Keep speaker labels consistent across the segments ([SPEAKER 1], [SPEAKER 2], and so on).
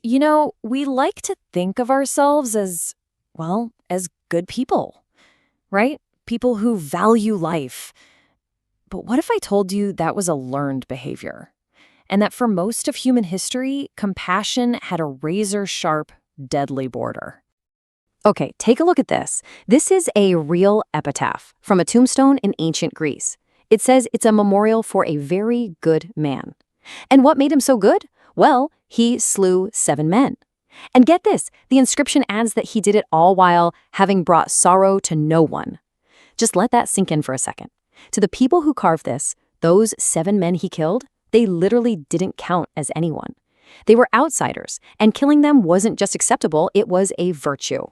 [SPEAKER 1] We like to think of ourselves as, well, as good people, right? People who value life. But what if I told you that was a learned behavior? And that for most of human history, compassion had a razor-sharp, deadly border. Okay, take a look at this. This is a real epitaph from a tombstone in ancient Greece. It says it's a memorial for a very good man. And what made him so good? Well, he slew 7 men. And get this, the inscription adds that he did it all while having brought sorrow to no one. Just let that sink in for a second. To the people who carved this, those 7 men he killed, they literally didn't count as anyone. They were outsiders, and killing them wasn't just acceptable, it was a virtue.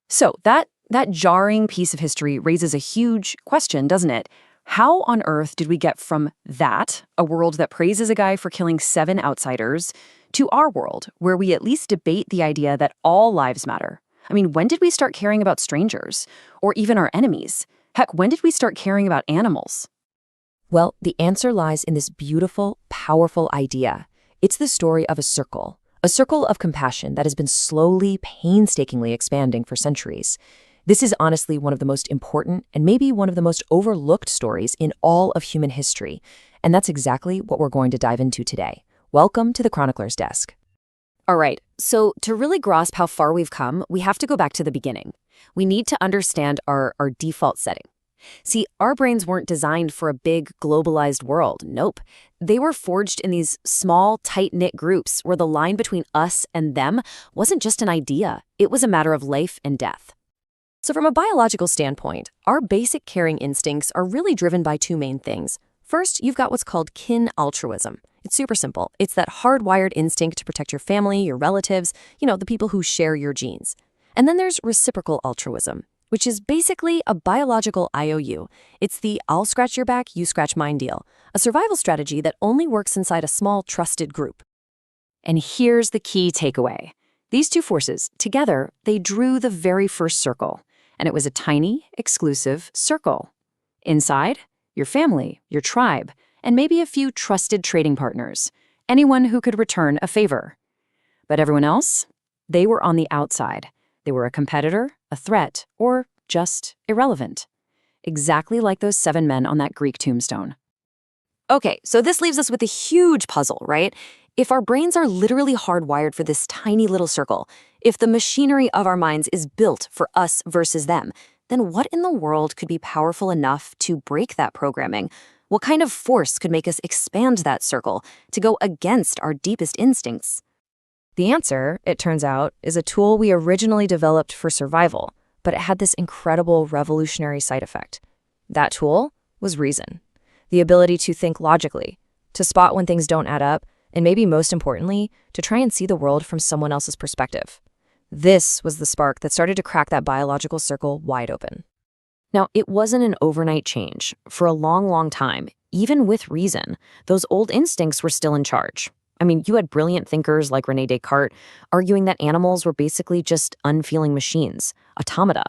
[SPEAKER 1] So that jarring piece of history raises a huge question, doesn't it? How on earth did we get from that, a world that praises a guy for killing 7 outsiders, to our world, where we at least debate the idea that all lives matter? I mean, when did we start caring about strangers? Or even our enemies? Heck, when did we start caring about animals?
[SPEAKER 2] Well, the answer lies in this beautiful, powerful idea. It's the story of a circle of compassion that has been slowly, painstakingly expanding for centuries. This is honestly one of the most important and maybe one of the most overlooked stories in all of human history. And that's exactly what we're going to dive into today. Welcome to the Chronicler's Desk.
[SPEAKER 1] All right, so to really grasp how far we've come, we have to go back to the beginning. We need to understand our default setting. See, our brains weren't designed for a big, globalized world. Nope. They were forged in these small, tight-knit groups where the line between us and them wasn't just an idea. It was a matter of life and death. So from a biological standpoint, our basic caring instincts are really driven by 2 main things. First, you've got what's called kin altruism. It's super simple. It's that hardwired instinct to protect your family, your relatives, the people who share your genes. And then there's reciprocal altruism, which is basically a biological IOU. It's the I'll scratch your back, you scratch mine deal, a survival strategy that only works inside a small, trusted group. And here's the key takeaway. These 2 forces, together, they drew the very first circle. And it was a tiny, exclusive circle. Inside, your family, your tribe, and maybe a few trusted trading partners, anyone who could return a favor. But everyone else? They were on the outside. They were a competitor, a threat, or just irrelevant. Exactly like those 7 men on that Greek tombstone. Okay, so this leaves us with a huge puzzle, right? If our brains are literally hardwired for this tiny little circle, if the machinery of our minds is built for us versus them, then what in the world could be powerful enough to break that programming? What kind of force could make us expand that circle to go against our deepest instincts? The answer, it turns out, is a tool we originally developed for survival, but it had this incredible revolutionary side effect. That tool was reason. The ability to think logically, to spot when things don't add up, and maybe most importantly, to try and see the world from someone else's perspective. This was the spark that started to crack that biological circle wide open. Now, it wasn't an overnight change. For a long, long time, even with reason, those old instincts were still in charge. I mean, you had brilliant thinkers like René Descartes arguing that animals were basically just unfeeling machines, automata.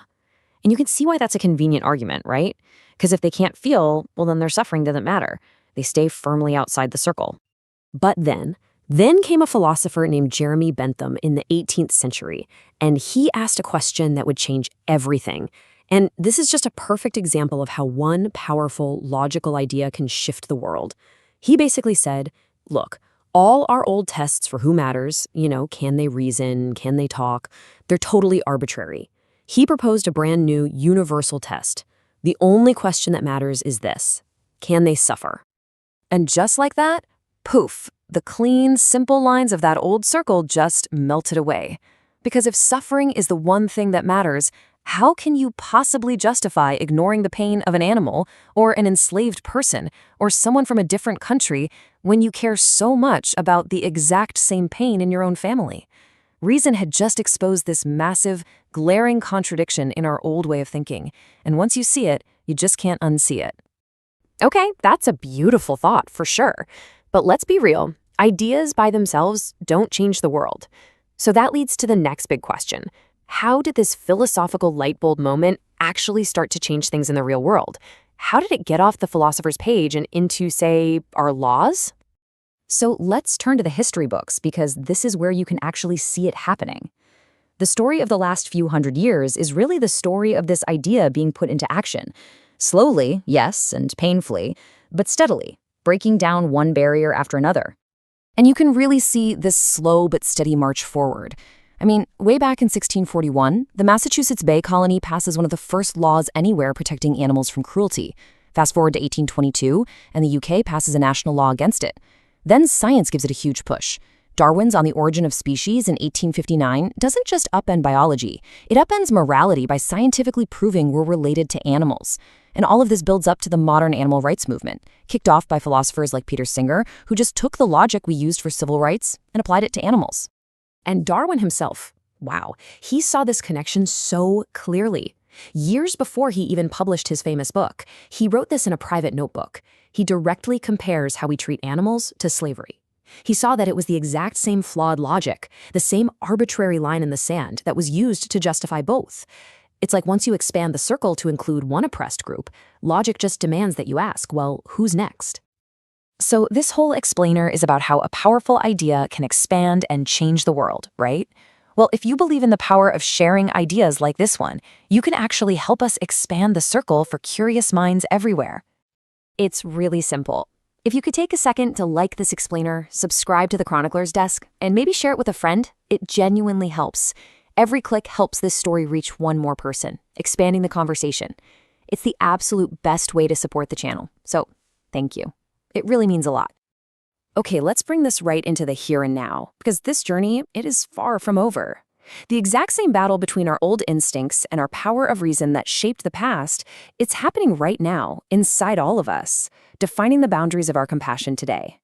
[SPEAKER 1] And you can see why that's a convenient argument, right? Because if they can't feel, well, then their suffering doesn't matter. They stay firmly outside the circle. But then came a philosopher named Jeremy Bentham in the 18th century, and he asked a question that would change everything. And this is just a perfect example of how one powerful, logical idea can shift the world. He basically said, look, all our old tests for who matters, can they reason, can they talk, they're totally arbitrary. He proposed a brand new universal test. The only question that matters is this: can they suffer? And just like that, poof, the clean, simple lines of that old circle just melted away. Because if suffering is the one thing that matters, how can you possibly justify ignoring the pain of an animal or an enslaved person or someone from a different country when you care so much about the exact same pain in your own family? Reason had just exposed this massive, glaring contradiction in our old way of thinking, and once you see it, you just can't unsee it. Okay, that's a beautiful thought, for sure. But let's be real, ideas by themselves don't change the world. So that leads to the next big question. How did this philosophical light bulb moment actually start to change things in the real world? How did it get off the philosopher's page and into, say, our laws? So let's turn to the history books because this is where you can actually see it happening. The story of the last few hundred years is really the story of this idea being put into action. Slowly, yes, and painfully, but steadily, breaking down one barrier after another. And you can really see this slow but steady march forward. I mean, way back in 1641, the Massachusetts Bay Colony passes one of the first laws anywhere protecting animals from cruelty. Fast forward to 1822, and the UK passes a national law against it. Then science gives it a huge push. Darwin's On the Origin of Species in 1859 doesn't just upend biology, it upends morality by scientifically proving we're related to animals. And all of this builds up to the modern animal rights movement, kicked off by philosophers like Peter Singer, who just took the logic we used for civil rights and applied it to animals. And Darwin himself, wow, he saw this connection so clearly. Years before he even published his famous book, he wrote this in a private notebook. He directly compares how we treat animals to slavery. He saw that it was the exact same flawed logic, the same arbitrary line in the sand that was used to justify both. It's like once you expand the circle to include one oppressed group, logic just demands that you ask, well, who's next? So this whole explainer is about how a powerful idea can expand and change the world, right? Well, if you believe in the power of sharing ideas like this one, you can actually help us expand the circle for curious minds everywhere. It's really simple. If you could take a second to like this explainer, subscribe to the Chronicler's Desk, and maybe share it with a friend, it genuinely helps. Every click helps this story reach one more person, expanding the conversation. It's the absolute best way to support the channel, so thank you. It really means a lot. Okay, let's bring this right into the here and now, because this journey, it is far from over. The exact same battle between our old instincts and our power of reason that shaped the past, it's happening right now, inside all of us, defining the boundaries of our compassion today.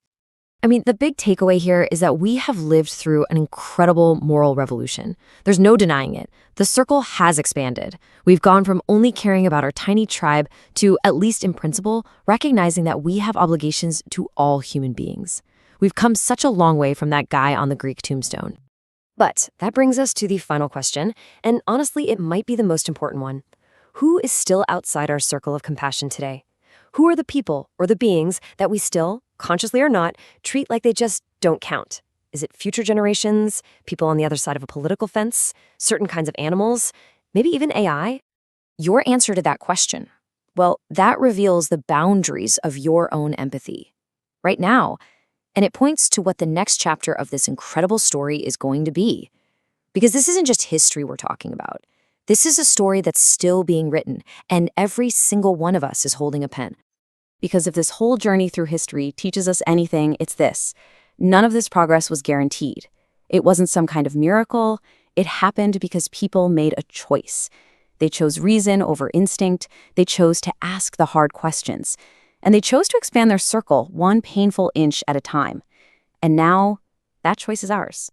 [SPEAKER 1] I mean, the big takeaway here is that we have lived through an incredible moral revolution. There's no denying it. The circle has expanded. We've gone from only caring about our tiny tribe to, at least in principle, recognizing that we have obligations to all human beings. We've come such a long way from that guy on the Greek tombstone. But that brings us to the final question, and honestly, it might be the most important one. Who is still outside our circle of compassion today? Who are the people or the beings that we still, consciously or not, treat like they just don't count? Is it future generations, people on the other side of a political fence, certain kinds of animals, maybe even AI? Your answer to that question, well, that reveals the boundaries of your own empathy. Right now, and it points to what the next chapter of this incredible story is going to be. Because this isn't just history we're talking about. This is a story that's still being written, and every single one of us is holding a pen. Because if this whole journey through history teaches us anything, it's this. None of this progress was guaranteed. It wasn't some kind of miracle. It happened because people made a choice. They chose reason over instinct. They chose to ask the hard questions. And they chose to expand their circle one painful inch at a time. And now, that choice is ours.